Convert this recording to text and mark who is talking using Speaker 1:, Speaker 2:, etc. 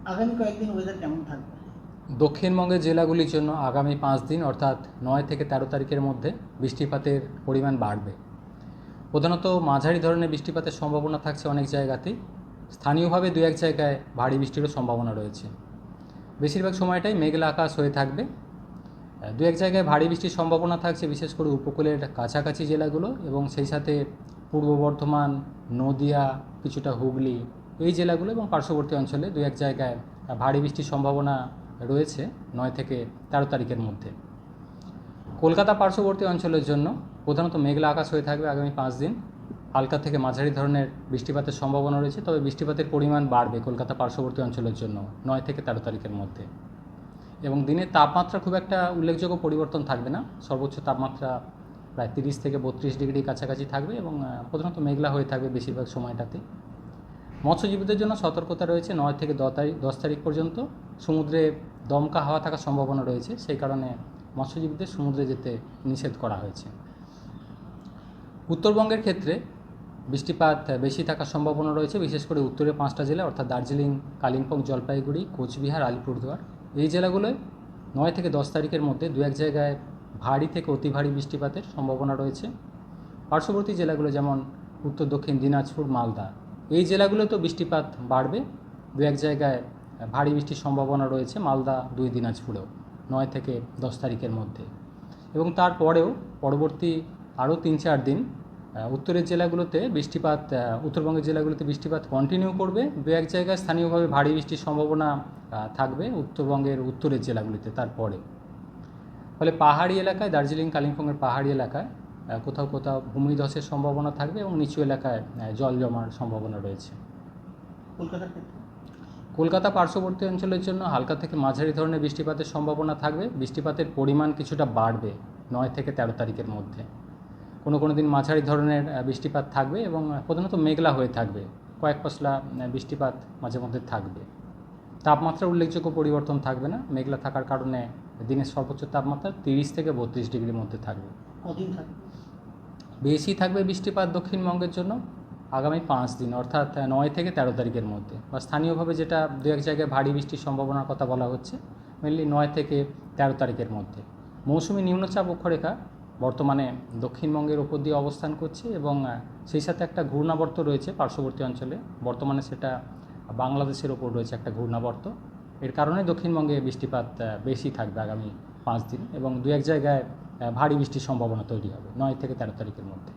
Speaker 1: আগামী কয়েকদিন ওয়েদার কেমন থাকবে?
Speaker 2: দক্ষিণবঙ্গের জেলাগুলির জন্য আগামী 5 দিন অর্থাৎ 9 থেকে 13 তারিখের মধ্যে বৃষ্টিপাতের পরিমাণ বাড়বে। প্রধানত মাঝারি ধরনের বৃষ্টিপাতের সম্ভাবনা থাকছে অনেক জায়গাতেই। স্থানীয়ভাবে দু এক জায়গায় ভারী বৃষ্টিরও সম্ভাবনা রয়েছে। বেশিরভাগ সময়টাই মেঘলা আকাশ হয়ে থাকবে। দু এক জায়গায় ভারী বৃষ্টির সম্ভাবনা থাকছে বিশেষ করে উপকূলের কাছাকাছি জেলাগুলো এবং সেই সাথে পূর্ব বর্ধমান, নদিয়া, কিছুটা হুগলি এই জেলাগুলো এবং পার্শ্ববর্তী অঞ্চলে দু এক জায়গায় ভারী বৃষ্টির সম্ভাবনা রয়েছে 9 থেকে 13 তারিখের মধ্যে। কলকাতা পার্শ্ববর্তী অঞ্চলের জন্য প্রধানত মেঘলা আকাশ হয়ে থাকবে আগামী 5 দিন। হালকা থেকে মাঝারি ধরনের বৃষ্টিপাতের সম্ভাবনা রয়েছে, তবে বৃষ্টিপাতের পরিমাণ বাড়বে কলকাতা পার্শ্ববর্তী অঞ্চলের জন্য 9 থেকে 13 তারিখের মধ্যে। এবং দিনের তাপমাত্রা খুব একটা উল্লেখযোগ্য পরিবর্তন থাকবে না। সর্বোচ্চ তাপমাত্রা প্রায় 30 থেকে 32 ডিগ্রি কাছাকাছি থাকবে এবং প্রধানত মেঘলা হয়ে থাকবে বেশিরভাগ সময়টাতে। মৎস্যজীবীদের জন্য সতর্কতা রয়েছে 9 থেকে 10 তারিখ পর্যন্ত। সমুদ্রে দমকা হাওয়া থাকার সম্ভাবনা রয়েছে, সেই কারণে মৎস্যজীবীদের সমুদ্রে যেতে নিষেধ করা হয়েছে। উত্তরবঙ্গের ক্ষেত্রে বৃষ্টিপাত বেশি থাকার সম্ভাবনা রয়েছে, বিশেষ করে উত্তরের 5টা জেলা অর্থাৎ দার্জিলিং, কালিম্পং, জলপাইগুড়ি, কোচবিহার, আলিপুরদুয়ার এই জেলাগুলোয় 9 থেকে 10 তারিখের মধ্যে দু এক জায়গায় ভারী থেকে অতি ভারী বৃষ্টিপাতের সম্ভাবনা রয়েছে। পার্শ্ববর্তী জেলাগুলো যেমন উত্তর দক্ষিণ দিনাজপুর, মালদা এই জেলাগুলোতেও বৃষ্টিপাত বাড়বে। দু এক জায়গায় ভারী বৃষ্টির সম্ভাবনা রয়েছে মালদা, 2 দিনাজপুরেও 9 থেকে 10 তারিখের মধ্যে। এবং তারপরেও পরবর্তী আরও 3-4 দিন উত্তরের জেলাগুলোতে বৃষ্টিপাত, উত্তরবঙ্গের জেলাগুলোতে বৃষ্টিপাত কন্টিনিউ করবে। দু এক জায়গায় স্থানীয়ভাবে ভারী বৃষ্টির সম্ভাবনা থাকবে উত্তরবঙ্গের উত্তরের জেলাগুলিতে তারপরে। ফলে পাহাড়ি এলাকায়, দার্জিলিং কালিম্পংয়ের পাহাড়ি এলাকায় কোথাও কোথাও ভূমিধসের সম্ভাবনা থাকবে এবং নিচু এলাকায় জল জমার সম্ভাবনা রয়েছে।
Speaker 1: কলকাতার ক্ষেত্রে
Speaker 2: কলকাতা পার্শ্ববর্তী অঞ্চলের জন্য হালকা থেকে মাঝারি ধরনের বৃষ্টিপাতের সম্ভাবনা থাকবে। বৃষ্টিপাতের পরিমাণ কিছুটা বাড়বে 9 থেকে 13 তারিখের মধ্যে। কোনো দিন মাঝারি ধরনের বৃষ্টিপাত থাকবে এবং প্রধানত মেঘলা হয়ে থাকবে। কয়েক পশলা বৃষ্টিপাত মাঝে মধ্যে থাকবে। তাপমাত্রা উল্লেখযোগ্য পরিবর্তন থাকবে না, মেঘলা থাকার কারণে দিনের সর্বোচ্চ তাপমাত্রা 30 থেকে 32 ডিগ্রির মধ্যে থাকবে।
Speaker 1: কদিন থাকবে?
Speaker 2: বেশি থাকবে বৃষ্টিপাত দক্ষিণবঙ্গের জন্য আগামী 5 দিন অর্থাৎ 9 থেকে 13 তারিখের মধ্যে, বা স্থানীয়ভাবে যেটা দু এক জায়গায় ভারী বৃষ্টির সম্ভাবনার কথা বলা হচ্ছে মেনলি 9 থেকে 13 তারিখের মধ্যে। মৌসুমি নিম্নচাপ অক্ষরেখা বর্তমানে দক্ষিণবঙ্গের ওপর দিয়ে অবস্থান করছে এবং সেই সাথে একটা ঘূর্ণাবর্ত রয়েছে পার্শ্ববর্তী অঞ্চলে। বর্তমানে সেটা বাংলাদেশের ওপর রয়েছে একটা ঘূর্ণাবর্ত। এর কারণে দক্ষিণবঙ্গে বৃষ্টিপাত বেশি থাকবে আগামী 5 দিন এবং দু এক জায়গায় ভারী বৃষ্টির সম্ভাবনা তৈরি হবে 9 থেকে 13 তারিখের মধ্যে।